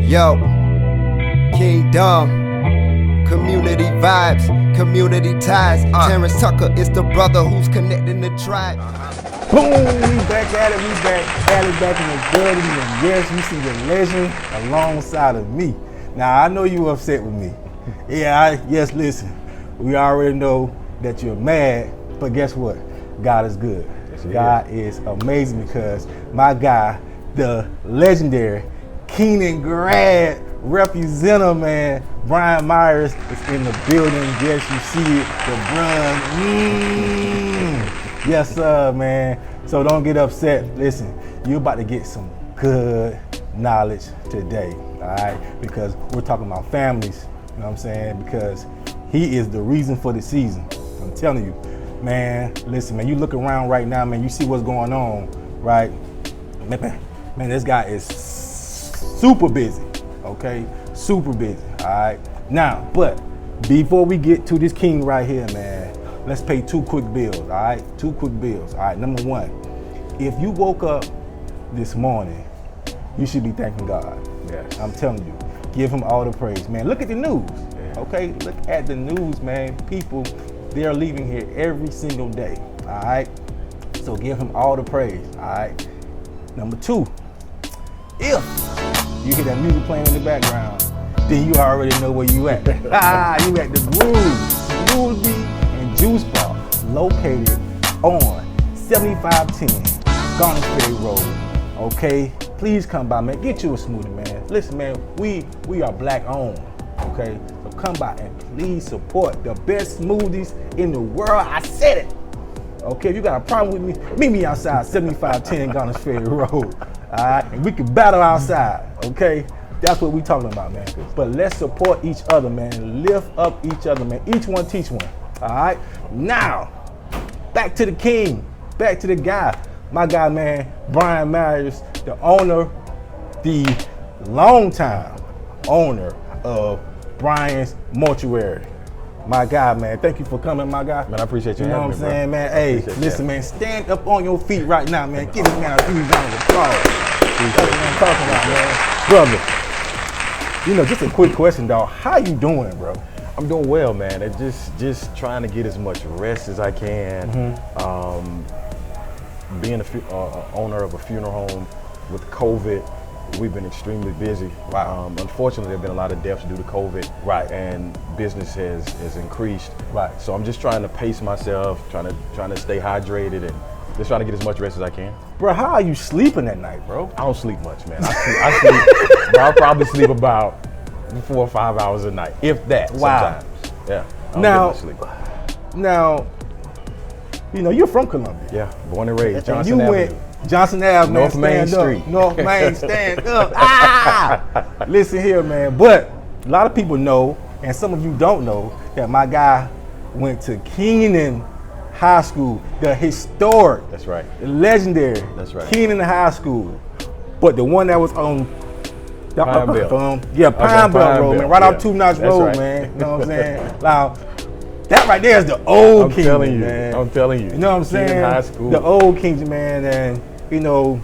Yo, Kingdom, community vibes, community ties. Terrance Tucker is the brother who's connecting the tribe. Boom, we back at it, back in the building, and yes, you see the legend alongside of me. Now, I know you upset with me. Yes, listen, we already know that you're mad, but guess what? God is good. God is amazing because my guy, the legendary Keenan grad representative, man, Brian Myers is in the building. Yes, you see it, the bruh. Yes, sir, man. So don't get upset. Listen, you're about to get some good knowledge today, all right? Because we're talking about families, you know what I'm saying? Because he is the reason for the season. I'm telling you, man, listen, man, you look around right now, man, you see what's going on, right? Man, this guy is super busy, okay? Super busy, all right? Now, but before we get to this king right here, man, let's pay two quick bills, all right? Two quick bills, all right? Number one, if you woke up this morning, you should be thanking God. Yes. I'm telling you, give him all the praise, man. Look at the news, okay? Look at the news, man. People, they are leaving here every single day, all right? So give him all the praise, all right? Number two, if you hear that music playing in the background, then you already know where you at. You at the Groove, Smoothie and Juice Bar, located on 7510 Garnet Ferry Road, okay? Please come by, man. Get you a smoothie, man. Listen, man, we are black owned, okay? So come by and please support the best smoothies in the world. I said it. Okay, if you got a problem with me, meet me outside 7510 Garnet Ferry Road. All right, and we can battle outside, okay? That's what we talking about, man. But let's support each other, man. Lift up each other, man. Each one teach one, all right? Now, back to the king, back to the guy. My guy, man, Brian Myers, the owner, the longtime owner of Brian's Mortuary. My guy, man, thank you for coming, my guy. Man, I appreciate you. You know what I'm saying, man? Hey, listen, man, stand up on your feet right now, man. Give this man a huge round of applause. That's what I'm talking about, man. Brother, you know, just a quick question, dog. How you doing, bro? I'm doing well, man. And just trying to get as much rest as I can. Being a owner of a funeral home with COVID, we've been extremely busy. Wow. Unfortunately, there have been a lot of deaths due to COVID. Right. And business has increased. Right. So I'm just trying to pace myself, trying to stay hydrated, and just trying to get as much rest as I can. Bro, how are you sleeping at night, bro? I don't sleep much, man. I sleep. Bro, I probably sleep about 4 or 5 hours a night, if that. Wow. Sometimes. Yeah. I don't get much sleep. Now, you know, you're from Columbia. Yeah. Born and raised. Johnson you Avenue. went Johnson Avenue, North Main Street. North Main, stand up. Listen here, man. But a lot of people know, and some of you don't know, that my guy went to Keenan High School, the historic, That's right. legendary, That's right. Keenan High School. But the one that was on Pine Belt. Pine Belt Road, man, right off 2 Notch Road, right. man. You know what I'm saying? Now, that right there is the old King, man. I'm telling you. You know what I'm saying? Keenan High School. The old Kings, man, and you know,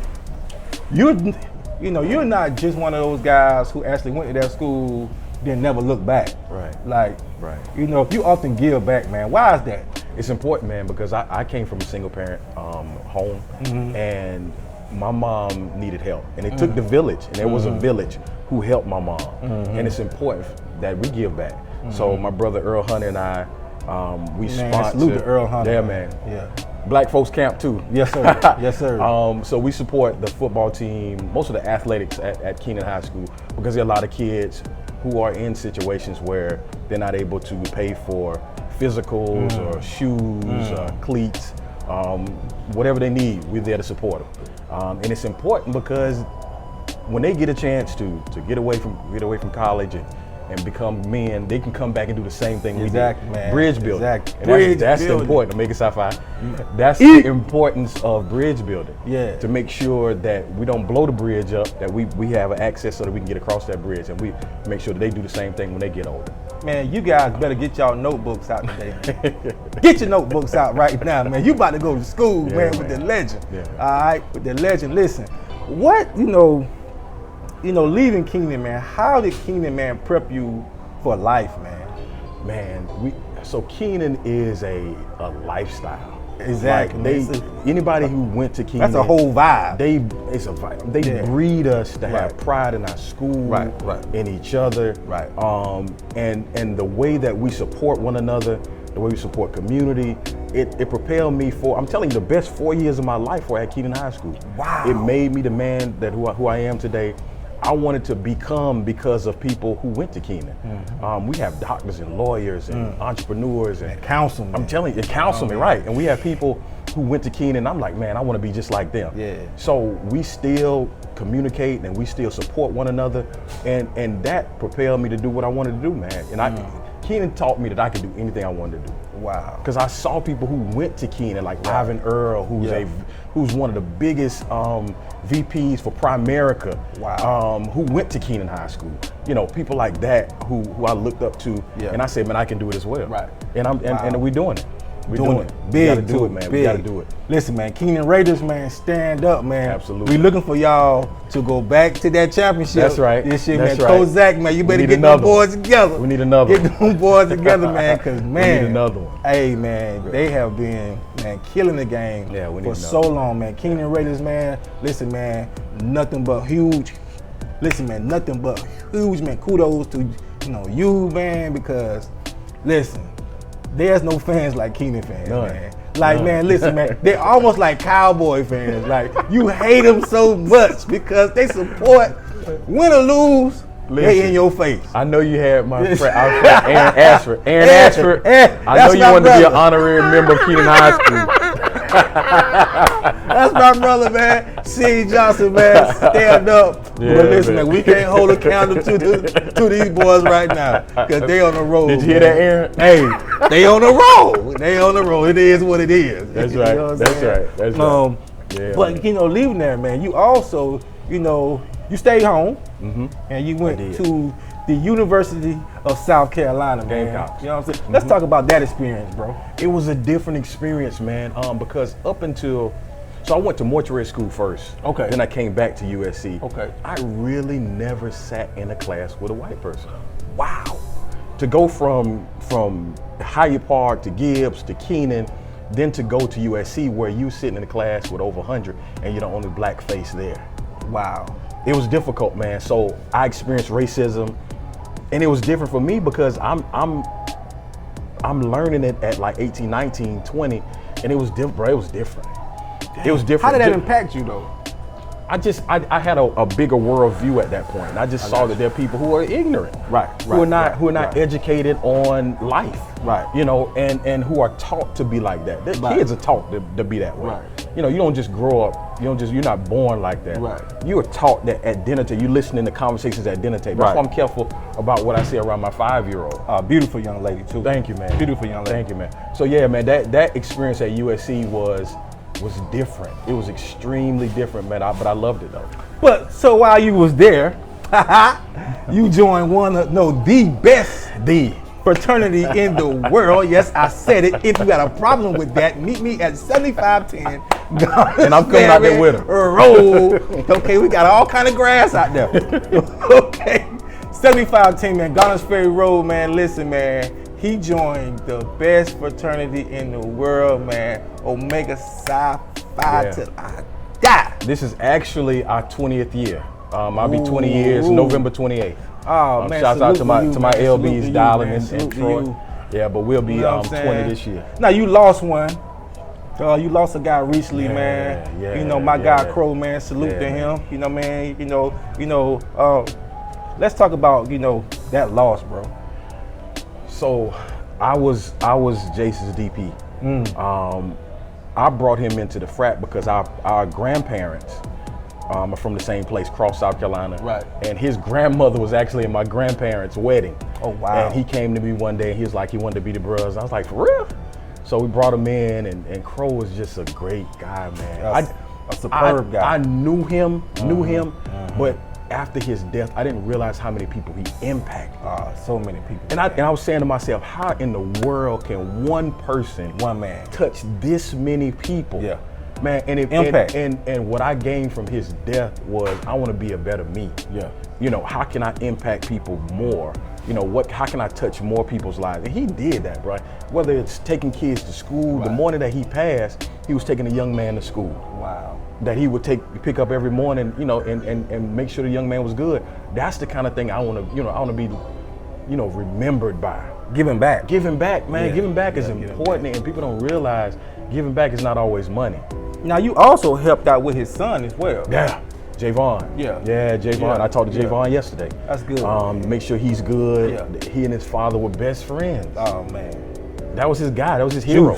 you're not just one of those guys who actually went to that school, then never look back. Right. Like, Right. you know, you often give back, man. Why is that? It's important, man, because I came from a single parent home, and my mom needed help, and it took the village, and there was a village who helped my mom, and it's important that we give back. So my brother Earl Hunter and I, we sponsored. Salute to Earl Hunter. Yeah, man. Yeah. Black folks camp too. Yes, sir. Yes, sir. So we support the football team, most of the athletics at Keenan High School, because there are a lot of kids who are in situations where they're not able to pay for physicals or shoes or cleats, whatever they need, we're there to support them. And it's important because when they get a chance to get away from college and become men, they can come back and do the same thing we did. Man. Bridge building. Exactly. And that's important to make it sci-fi. That's the importance of bridge building. Yeah. To make sure that we don't blow the bridge up, that we have access so that we can get across that bridge, and we make sure that they do the same thing when they get older. Man, you guys better get y'all notebooks out today, man. Get your notebooks out right now, man. You about to go to school, man, with the legend. Yeah. All right, with the legend. Listen, what, you know, leaving Keenan, man, how did Keenan, man, prep you for life, man? Man, so Keenan is a lifestyle. Exactly. Like anybody who went to Keenan, that's a whole vibe. It's a vibe. They breed us to have pride in our school, in each other, and the way that we support one another, the way we support community, it propelled me for, I'm telling you, the best 4 years of my life were at Keenan High School. Wow. It made me the man who I am today. I wanted to become because of people who went to Keenan. We have doctors and lawyers and entrepreneurs and councilmen. I'm telling you, councilmen, right? And we have people who went to Keenan. I'm like, man, I want to be just like them. Yeah. So we still communicate and we still support one another, and that propelled me to do what I wanted to do, man. And Keenan taught me that I could do anything I wanted to do. Wow. Because I saw people who went to Keenan, like Ivan Earl, who's one of the biggest VPs for Primerica, who went to Keenan High School. People like that who I looked up to, and I said, man, I can do it as well. Right. And we're doing it. We're doing it. Big, we gotta do it, man. We gotta do it. Listen, man, Keenan Raiders, man, stand up, man. Absolutely. We looking for y'all to go back to that championship. That's right. This year, That's man. right. Kozak, man, you better get them boys together. We need another. Get them boys together, man, because, man. We need another one. Hey, man, they have been, man, killing the game for so long, man. Keenan Raiders, man, listen, man, nothing but huge. Listen, man, nothing but huge, man. Kudos to, you, man, because, listen, there's no fans like Keenan fans, man. Like, man, listen, man, they're almost like Cowboy fans. Like, you hate them so much because they support, win or lose, they in your face. I know you had my friend, our friend Aaron Ashford. Aaron Ashford, I know you wanted to be an honorary member of Keenan High School. That's my brother, man. C. Johnson, man. Stand up. Yeah, but listen, man, we can't hold a candle to these boys right now because they on the road. Did you hear that, Aaron? Hey, they on the road. They on the road. It is what it is. That's right. You know That's right. That's right. Yeah, but man, leaving there, man, you also, you stayed home and you went to the University of South Carolina, man. Gamecocks. You know what I'm saying? Let's talk about that experience, bro. It was a different experience, man, because so I went to mortuary school first. Okay. Then I came back to USC. Okay. I really never sat in a class with a white person. Wow. To go from Hyde Park to Gibbs to Keenan, then to go to USC where you sitting in a class with over 100 and you're the only black face there. Wow. It was difficult, man. So I experienced racism, and it was different for me because I'm learning it at like 18, 19, 20, and it was different, bro. It was different. It was different. How did that impact you, though? I had a bigger world view at that point. And I just saw that there are people who are ignorant, who are not educated on life, and who are taught to be like that. Their kids are taught to be that way. You don't just grow up. You're not born like that. You are taught that at dinner table. You listening to conversations at dinner table. That's why I'm careful about what I say around my 5-year-old. Beautiful young lady too. Thank you, man. Beautiful young lady. Thank you, man. So yeah, man, that experience at USC was different. It was extremely different, man. But I loved it though. But so while you was there, you joined the best fraternity in the world. Yes, I said it. If you got a problem with that, meet me at 7510. And I'm coming out there with him. Road. Okay, we got all kind of grass out there. Okay, 7510, man. Garners Ferry Road, man. Listen, man. He joined the best fraternity in the world, man. Omega Psi Phi till I die. This is actually our 20th year. I'll be 20 years, November 28th. Oh man! Shouts out to my LBs dialing in Troy. Yeah, but we'll be 20 this year. Now you lost one. You lost a guy recently, man. My guy Crow, man. Salute to him. You know, man. Let's talk about that loss, bro. So, I was Jace's DP. I brought him into the frat because our grandparents are from the same place, Cross, South Carolina. Right. And his grandmother was actually in my grandparents' wedding. Oh, wow. And he came to me one day and he was like, he wanted to be the bros. I was like, for real? So we brought him in, and Crow was just a great guy, man. A superb guy. I knew him, but after his death, I didn't realize how many people he impacted. So many people. And I was saying to myself, how in the world can one person, one man, touch this many people? Yeah. Man, and Impact. And what I gained from his death was I want to be a better me. Yeah. You know, how can I impact people more? You know, how can I touch more people's lives? And he did that, bro. Whether it's taking kids to school, the morning that he passed, he was taking a young man to school. Wow. That he would pick up every morning, you know, and make sure the young man was good. That's the kind of thing I want to, you know, I want to be, you know, remembered by. Giving back. Giving back, man. Yeah. Giving back is Yeah, giving important, back. and people don't realize giving back is not always money. Now you also helped out with his son as well. Yeah. Javon. Yeah. Yeah, Javon. Yeah. I talked to Yeah. Javon yesterday. That's good. Make sure he's good. Yeah. He and his father were best friends. Oh man. That was his guy. That was his hero.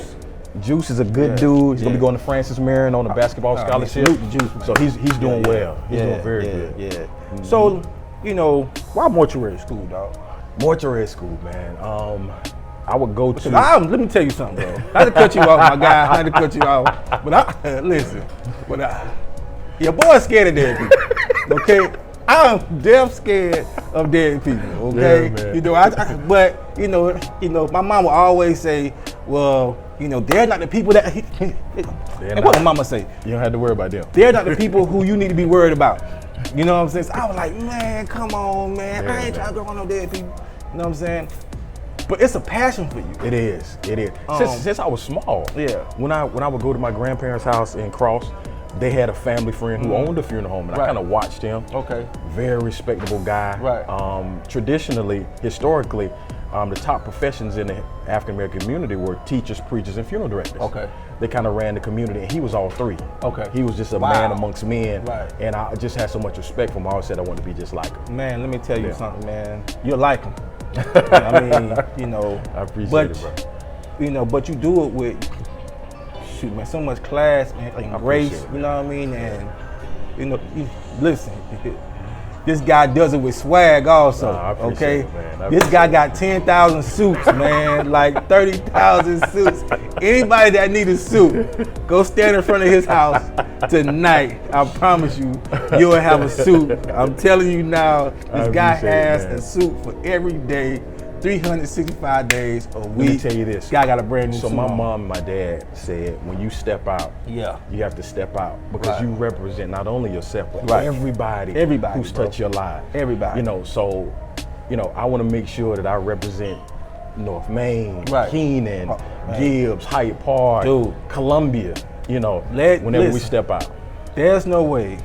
Juice is a good dude. He's gonna be going to Francis Marion on a basketball scholarship. Juice, man. So he's doing well. He's doing very good. Yeah. Mm-hmm. So, you know, why mortuary school, dog? Mortuary school, man. I would go to. Let me tell you something, bro. Not to cut you off, my guy. Not to cut you off. But listen. Your boy's scared of dead people. Okay. I'm deaf scared of dead people. Okay. Yeah, you know, but you know, my mom would always say, well, you know, they're not the people that. And what my mama say? You don't have to worry about them. They're not the people who you need to be worried about. You know what I'm saying? So I was like, man, come on, man. Yeah, I ain't man. trying to go on no dead people. You know what I'm saying? But it's a passion for you. It is. Since I was small. Yeah. When I would go to my grandparents' house in Cross, they had a family friend who owned a funeral home, and I kind of watched him. Okay. Very respectable guy. Right. Traditionally, historically, the top professions in the African American community were teachers, preachers, and funeral directors. Okay. They kind of ran the community, and he was all three. Okay. He was just a Wow. man amongst men. Right. And I just had so much respect for him. I always said I wanted to be just like him. Man, let me tell you Yeah. something, man. You're like him. I mean, you know. I appreciate it, bro. You know, but you do it with, shoot, man, so much class, man, and I grace. appreciate it, You know what I mean? And you know, listen. This guy does it with swag also, I appreciate okay? it, man. I This guy appreciate got 10,000 suits, man, like 30,000 suits. Anybody that need a suit, go stand in front of his house tonight. I promise you, you'll have a suit. I'm telling you now, this guy appreciate it, has man. a suit for every day, 365 days a week. Let me tell you this. Guy got a brand new So suit my on. mom and my dad said, when you step out, Yeah. you have to step out because Right. you represent not only yourself, but Right. everybody who's bro. touched your life. Everybody. You know, so, you know, I want to make sure that I represent North Main, Right. Keenan, Oh, man. Gibbs, Hyde Park, Dude. Columbia, you know, Listen. whenever we step out. There's no way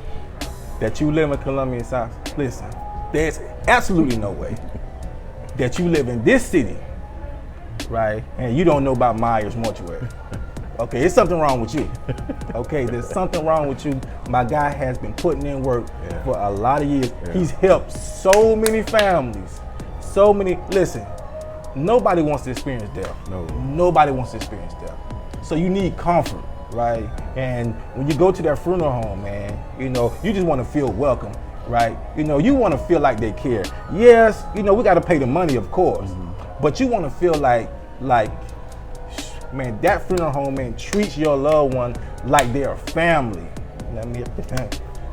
that you live in Columbia, South. Listen, there's absolutely no way that you live in this city, right, and you don't know about Myers Mortuary. Okay, there's something wrong with you. Okay, there's something wrong with you. My guy has been putting in work for a lot of years. Yeah. He's helped so many families, so many. Listen, nobody wants to experience death. No. Nobody wants to experience death. So you need comfort, right? And when you go to that funeral home, man, you know, you just want to feel welcome, right? You know, you want to feel like they care. Yes, you know, we got to pay the money, of course, but you want to feel like, man, that funeral home, man, treats your loved one like they're a family. You know what I mean?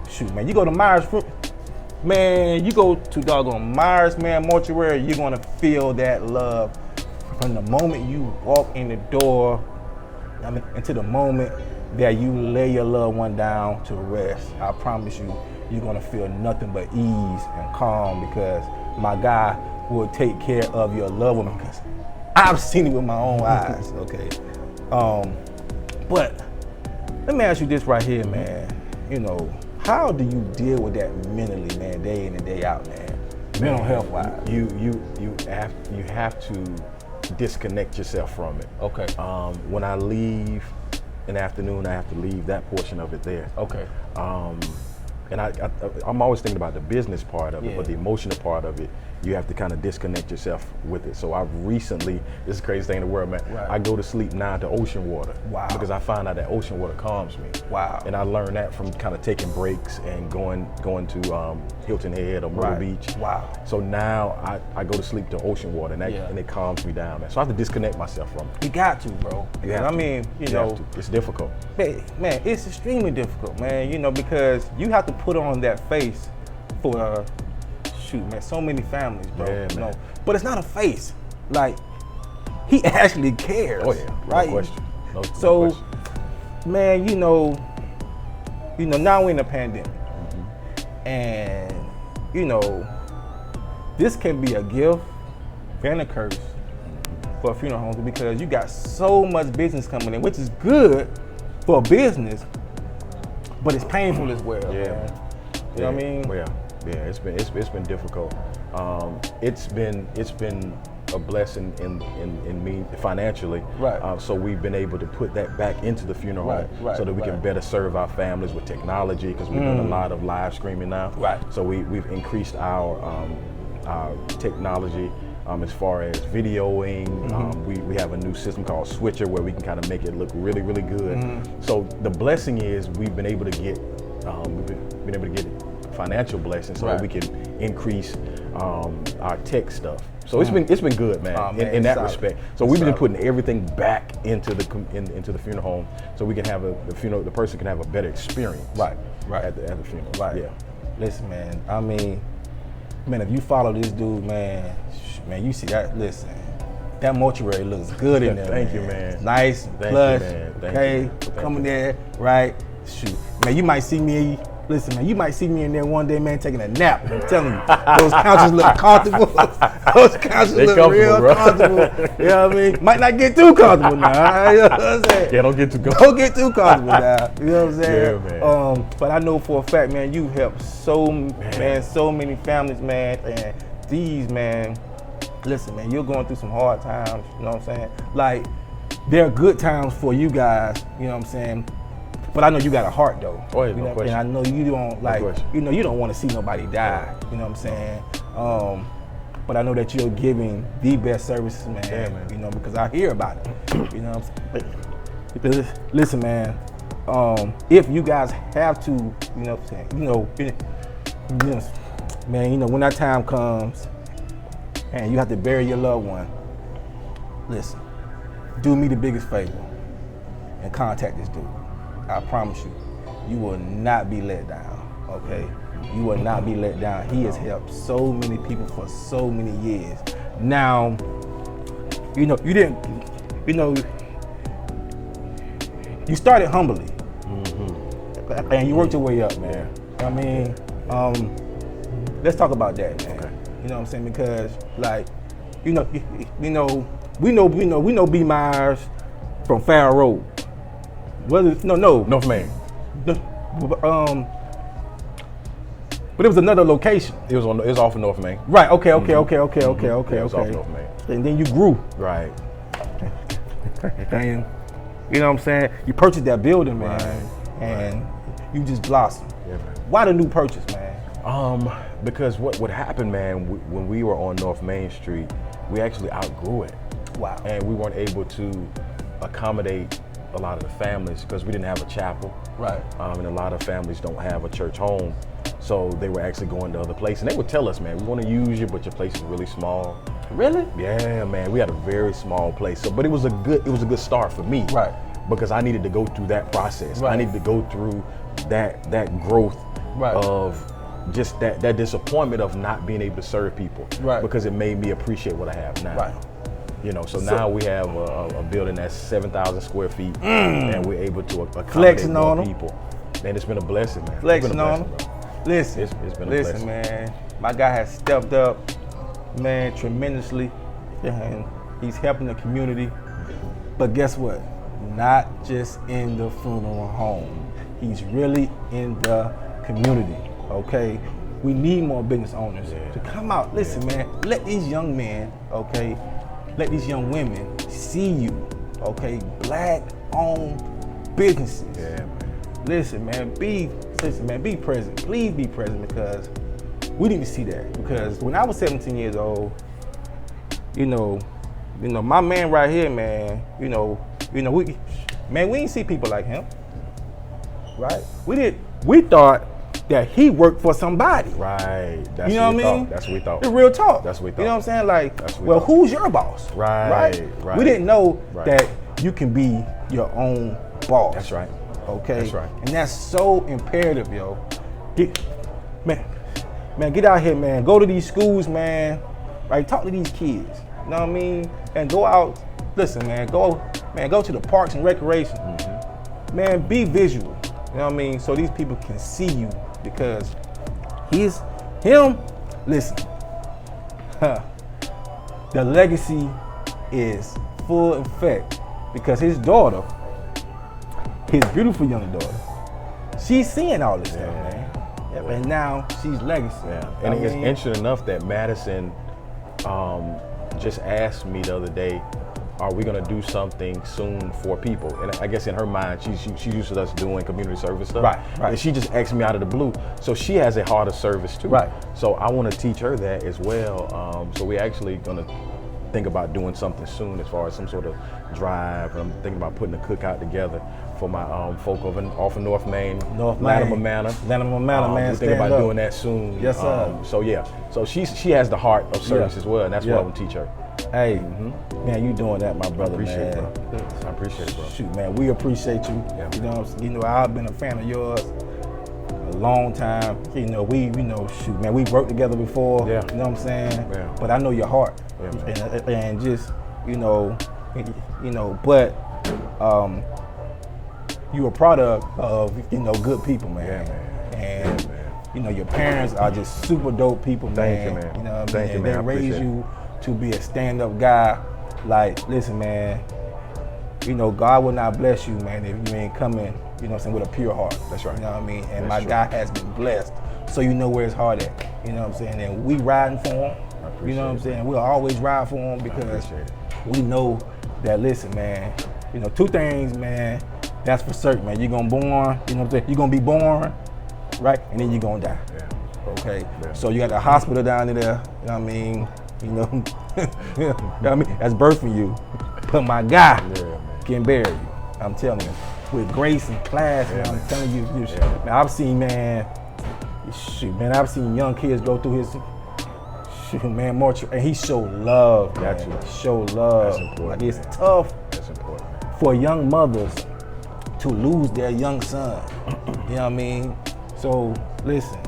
Shoot, man, you go to Myers, man, you go to doggone Myers, man, Mortuary, you're going to feel that love from the moment you walk in the door, I mean, into the moment that you lay your loved one down to rest. I promise you, you're gonna feel nothing but ease and calm because my guy will take care of your loved one because I've seen it with my own eyes, okay? But let me ask you this right here, man. You know, how do you deal with that mentally, man, day in and day out, man? Mental health wise. You have to disconnect yourself from it. Okay. When I leave in the afternoon, I have to leave that portion of it there. Okay. And I'm always thinking about the business part of it, Yeah. but the emotional part of it, you have to kind of disconnect yourself with it. So I've recently, this is the craziest thing in the world, man. Right. I go to sleep now to ocean water. Wow. Because I find out that ocean water calms me. Wow. And I learned that from kind of taking breaks and going to Hilton Head or Myrtle Right. Beach. Wow. So now I go to sleep to ocean water, and Yeah. it calms me down, man. So I have to disconnect myself from it. You got to, bro. You have I to. mean, you You know, have to. It's difficult. man, it's extremely difficult, man. You know, because you have to put on that face for, shoot, man, so many families, bro. Yeah, you man. know, but it's not a face. Like, he actually cares. Oh yeah, right? No question. No So, question. man, now we're in a pandemic. And, this can be a gift and a curse for funeral homes because you got so much business coming in, which is good for a business, but it's painful as well. Yeah. Man. You know what I mean? Well, yeah, it's been difficult. It's been a blessing in me financially. Right. So we've been able to put that back into the funeral home so that we can better serve our families with technology because we're doing a lot of live streaming now. Right. So we've increased our technology as far as videoing. We have a new system called Switcher where we can kind of make it look really, really good. So the blessing is we've been able to get financial blessings so that we can increase our tech stuff. So it's been good, man, in that respect. So we've been putting everything back into the funeral home so we can have the person can have a better experience. Right. At the funeral. Right. Yeah. Listen, man. I mean, man, if you follow this dude, man, you see that. Listen, that mortuary looks good in there. Thank you, man. Nice, plush. Thank you. Coming there, right? Shoot, man, you might see me. Listen, man, you might see me in there one day, man, taking a nap. I'm telling you, those couches look comfortable. Those couches look real comfortable. You know what I mean? Might not get too comfortable now. You know what I'm saying? Yeah, don't get too comfortable. Don't get too comfortable now. You know what I'm saying? Yeah, man. But I know for a fact, man, you helped so many families, man, and these, man. Listen, man, you're going through some hard times. You know what I'm saying? Like, there are good times for you guys. You know what I'm saying? But I know you got a heart though. Oh, yeah, no question. And I know you don't you don't want to see nobody die. You know what I'm saying? But I know that you're giving the best services, man. Yeah, man. You know, because I hear about it. You know what I'm saying? Listen, man. If you guys have to, you know what I'm saying? Man, when that time comes and you have to bury your loved one, listen, do me the biggest favor and contact this dude. I promise you, you will not be let down, okay? You will not be let down. He has helped so many people for so many years. Now, you started humbly, and you worked your way up, man. I mean, let's talk about that, man. Okay. You know what I'm saying? Because, like, we know B. Myers from Farrow Road. North Main. But it was another location. It was off of North Main. Right. Okay. It was off North Main. And then you grew. Right. And you know what I'm saying? You purchased that building, man, and you just blossomed. Yeah, man. Why the new purchase, man? Because what happened, man, when we were on North Main Street, we actually outgrew it. Wow. And we weren't able to accommodate a lot of the families because we didn't have a chapel. Right. And a lot of families don't have a church home. So they were actually going to other places. And they would tell us, man, we want to use you, but your place is really small. Really? Yeah, man, we had a very small place. So, but it was a good start for me. Right. Because I needed to go through that process. Right. I needed to go through that growth of just that disappointment of not being able to serve people. Right. Because it made me appreciate what I have now. Right. So now we have a building that's 7,000 square feet, and we're able to accommodate Flexing more on people. Man, it's been a blessing, man. Flexing It's been a on blessing, them. bro. Listen, It's been a blessing. man. My guy has stepped up, man, tremendously, and he's helping the community. But guess what? Not just in the funeral home. He's really in the community. Okay. We need more business owners to come out. Listen, man. Let these young men, okay. Let these young women see you, okay? Black-owned businesses. Yeah, man. Listen, man, be present. Please be present because we need to see that. Because when I was 17 years old, my man right here, man, we didn't see people like him, right? We thought that he worked for somebody. Right. That's You know what what I we mean? thought. That's what we thought. The real talk. That's what we thought. You know what I'm saying? Like, That's what we well, thought. who's your boss? Right. We didn't know Right. that you can be your own boss. That's right. Okay. That's right. And that's so imperative, yo. Get out here, man. Go to these schools, man. Right. Talk to these kids. You know what I mean? And go out. Listen, man. Go to the parks and recreation. man, be visual. You know what I mean? So these people can see you, because listen, the legacy is full effect, because his daughter, his beautiful young daughter, she's seeing all this stuff, man. Yep. And now she's legacy. Yeah. And it's interesting enough that Madison just asked me the other day, are we gonna do something soon for people? And I guess in her mind, she's used to us doing community service stuff. Right. And she just asked me out of the blue. So she has a heart of service too. Right. So I wanna teach her that as well. So we're actually gonna think about doing something soon as far as some sort of drive. I'm thinking about putting a cookout together for my folk off of North Main, Latimer Manor. Latimer Manor, man. We're thinking about doing that soon. Yes, sir. So yeah, so she has the heart of service as well, and that's what I will teach her. Hey, man, you doing that, my brother, I appreciate man. it, bro. I appreciate it, bro. Shoot, man, we appreciate you. Yeah. You know what I'm saying? You know, I've been a fan of yours a long time. You know, shoot, man, we've worked together before. Yeah. You know what I'm saying? Yeah. But I know your heart. Yeah, man. And just, but you a product of, good people, man. Yeah, And, your parents are just super dope people, man. Thank you, man. You know what I mean? Thank you, And man. I they raise appreciate you to be a stand-up guy. Like, listen, man, God will not bless you, man, if you ain't coming, with a pure heart. That's right. You know what I mean? And That's my true. guy has been blessed, so you know where his heart at. You know what I'm saying? And we riding for him. You know what I'm saying? We'll always ride for him, because we know that, listen, man, two things, man, that's for certain, man. You're gonna born, you know what I'm saying? You're gonna be born, right? And then you're gonna die. Yeah. Okay? Yeah. So you got the hospital down there, you know what I mean? You know what I mean? That's birthing you. But my guy can bury you. I'm telling you. With grace and class, man, I'm telling you, man, I've seen young kids go through his mortuary, and he showed love, man. Got you. Show love. That's important, Like, it's man. tough That's important, man. for young mothers to lose their young son. You know what I mean? So listen,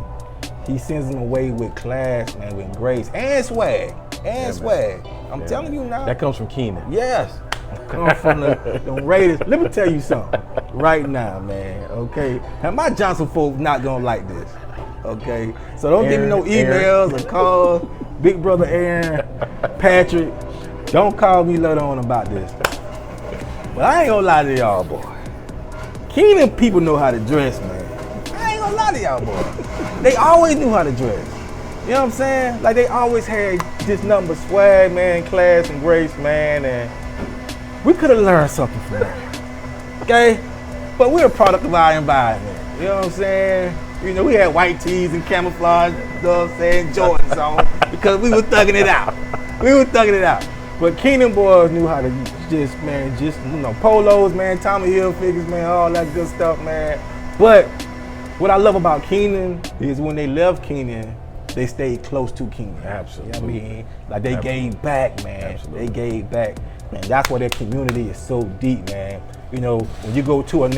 he sends them away with class, man, with grace and swag. Man. I'm telling you now. That comes from Keenan. Yes. Come from the Raiders. Let me tell you something right now, man. Okay. Now my Johnson folks not gonna like this. Okay. So don't give me no emails or calls. Big brother Aaron, Patrick, don't call me later on about this. But I ain't gonna lie to y'all, boy. Keenan people know how to dress, man. I ain't gonna lie to y'all, boy. They always knew how to dress. You know what I'm saying? Like, they always had this number swag, man, class and grace, man, and we could have learned something from that. Okay? But we're a product of our environment. You know what I'm saying? We had white tees and camouflage, you know what I'm saying, Jordans on, because we were thugging it out. But Keenan boys knew how to just, polos, man, Tommy Hilfigers, man, all that good stuff, man. But what I love about Keenan is when they left Keenan, they stayed close to Keenan. Absolutely. You know what I mean? Like, they gave back, man. Absolutely. They gave back. Man, that's why their community is so deep, man. When you go to a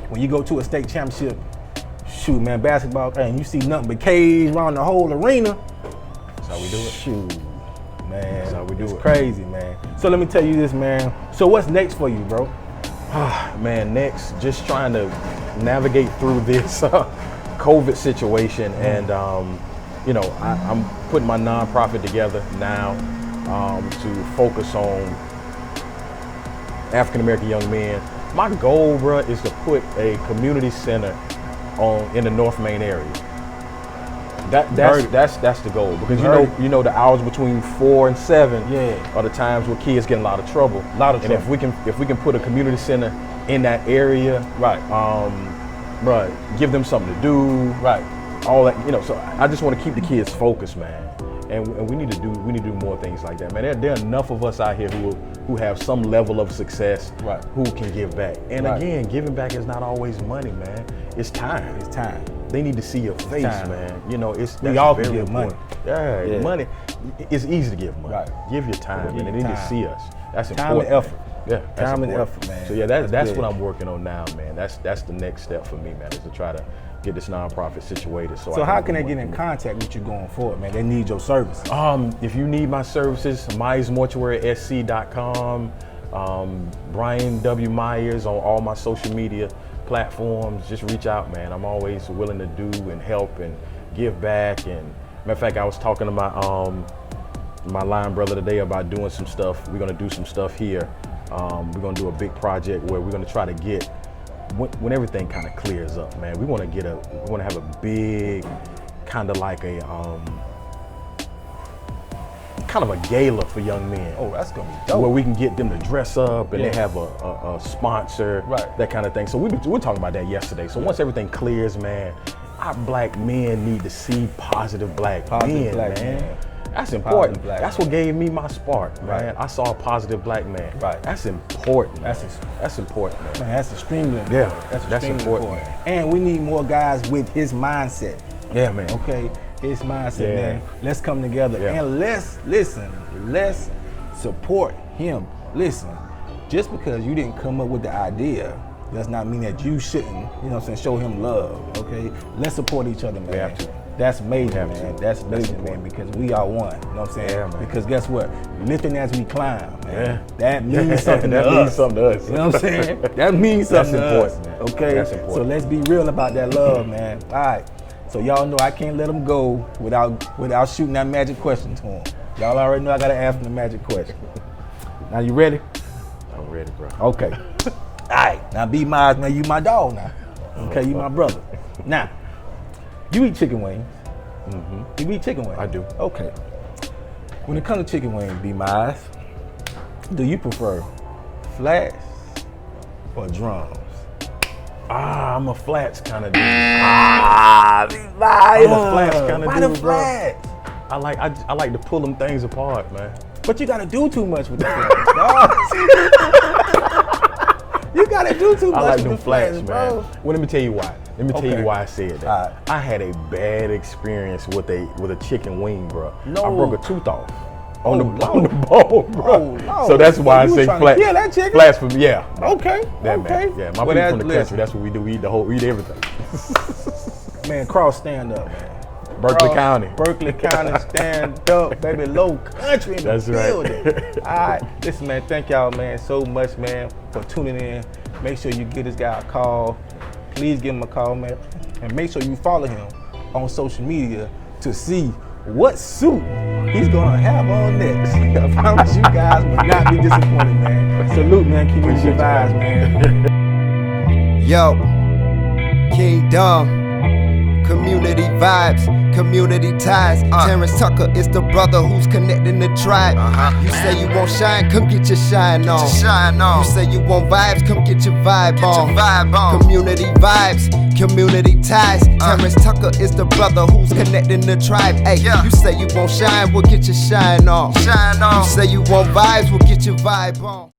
when you go to a state championship, shoot, man, basketball, and you see nothing but K's around the whole arena. That's how we do it. Shoot, man. That's how we do it's it. crazy, man. So let me tell you this, man. So what's next for you, bro? Man, next, just trying to navigate through this COVID situation, and I'm putting my nonprofit together now to focus on African American young men. My goal, bro, is to put a community center in the North Main area. That's the goal, because the hours between 4 and 7 are the times where kids get in a lot of trouble. And if we can put a community center in that area, bro, give them something to do, all that, so I just want to keep the kids focused, man. And we need to do more things like that, man. There are enough of us out here who have some level of success, who can give back. And again, giving back is not always money, man. It's time. It's time. They need to see your face, time. man. We all can give money. Yeah, money. It's easy to give money. Right. Give your time, man. They need to see us. That's Time important. and effort. Yeah, that's Time and important. effort, man. So yeah, that's big. what I'm working on now, man. That's the next step for me, man, is to try to get this nonprofit situated. So how can they get in contact with you going forward, man? They need your service. If you need my services, MyesMortuarySC.com. Brian W. Myers on all my social media platforms. Just reach out, man. I'm always willing to do and help and give back. And matter of fact, I was talking to my line brother today about doing some stuff. We're gonna do some stuff here. We're gonna do a big project where we're gonna try to get, when everything kind of clears up, man, we wanna have a big, kind of like a, kind of a gala for young men. Oh, that's gonna be dope. Where we can get them to dress up and they have a sponsor, right, that kind of thing. So we were talking about that yesterday. So once everything clears, man, our black men need to see positive black men, man. That's important. That's what gave me my spark, man. I saw a positive black man. Right. That's important. That's important, man. That's extremely important. Yeah, that's extremely important. And we need more guys with his mindset. Yeah, man. Okay, his mindset, man. Let's come together and let's support him. Listen, just because you didn't come up with the idea does not mean that you shouldn't, you know what I'm saying, show him love. Okay, let's support each other, man. We have to. That's major, man. That's major, man, because we are one. You know what I'm saying? Yeah, man. Because guess what? Lifting as we climb, man. Yeah. That means something to us. That means something to us. You know what I'm saying? That means something to us. That's important, man. Okay? That's important. So let's be real about that love, man. All right. So y'all know I can't let him go without shooting that magic question to him. Y'all already know I gotta ask him the magic question. Now you ready? I'm ready, bro. Okay. All right. Now be mine, man. You my dog now. Okay, you my brother. Now, you eat chicken wings. Mm-hmm. You eat chicken wings? I do. Okay. When it comes to chicken wings, be mine, do you prefer flats or drums? I'm a flats kind of dude. Be mine. I'm a flats kind of Why dude, the bro. flats? I like to pull them things apart, man. But you gotta do too much with the flats, dog. You gotta do too much I like with them the flats, man. bro. Well, let me tell you why. Let me tell Okay. you why I said that. All right. I had a bad experience with a chicken wing, bro. No. I broke a tooth off on Oh, the bone, bro. Oh, Lord. So that's why I You say trying to flats. kill that chicken? Flats for me, yeah. Okay. That okay. man. Yeah, my Well, people from the listen, country. That's what we do. We eat everything. Man, Cross, stand up, man. Berkeley County. Berkeley County, stand up, baby. Low country in That's the right. building. All right. Listen, man, thank y'all, man, so much, man, for tuning in. Make sure you give this guy a call. Please give him a call, man. And make sure you follow him on social media to see what suit he's gonna have on next. I promise you guys will not be disappointed, man. Salute, man. Keep it your vibes, man. Yo, Kingdom. Community vibes, community ties. Terrance Tucker is the brother who's connecting the tribe. You say you won't shine, come get your shine on. You say you want vibes, come get your vibe on. Community vibes, community ties. Terrance Tucker is the brother who's connecting the tribe. Hey, you say you won't shine, we'll get your shine on. You say you want vibes, we'll get your vibe on.